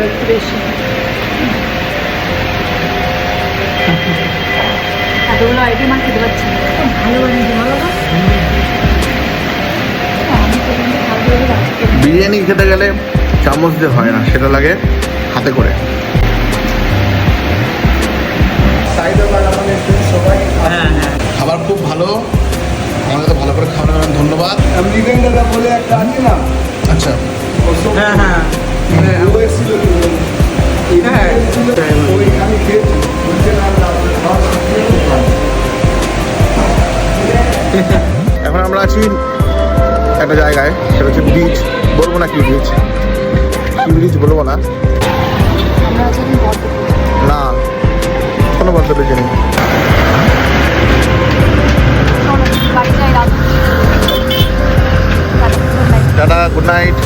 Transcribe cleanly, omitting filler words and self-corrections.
একটু বেশি। এতগুলো আইটেম আর খেতে পারছি না। ভালো বানিয়েছে, ভালো না? বিরিয়ানি খেতে গেলে চামচ দিয়ে হয় না, সেটা লাগে হাতে করে। খাবার খুব ভালো, আমাদের তো ভালো করে খাওয়ানোর জন্য ধন্যবাদ। বলে একটা আছে না, আচ্ছা, হ্যাঁ হ্যাঁ ওইখানে খেয়েছি। এখন আমরা আছি একটা জায়গায়, সেটা হচ্ছে ব্রিজ। বলবো না কি ব্রিজ, কি ব্রিজ বলবো না, আমরা আছি এখন বর্ধমান। না কোনো বলতে পেরেছি নেই। বাড়ি যাই, রাত। Tata, good night.